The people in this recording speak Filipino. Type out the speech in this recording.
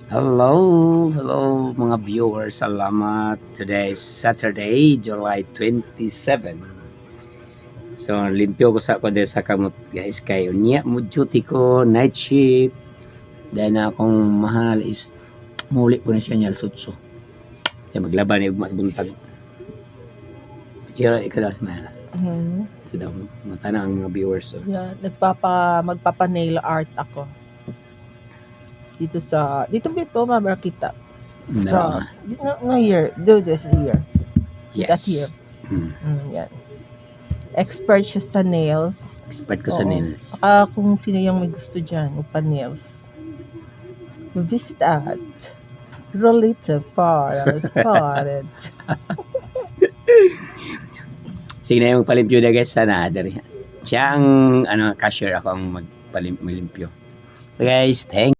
Hello mga viewers. Salamat. Today is Saturday, July 27. So limpyo ko sa kundi sa kamot guys kayo niya mo duty ko night shift. Dahil na akong mahal is muli ko na siya niya sutso. Kaya maglaban ni mas buntag. Ira ikalas mahal. So daw matana ang mga viewers so. Yeah, magpapa-nail art ako. Dito ba po mabakita? So, no here, do this here. Yes. Here. Yan. Expert siya sa nails. Expert ko sa nails. Kung sino yung may gusto dyan, upa-nails. Visit at Rolita Forest. Sige na yung palimpyo na guys, sana dari. Siya ang cashier, ako ang magpalimpyo. So guys, thank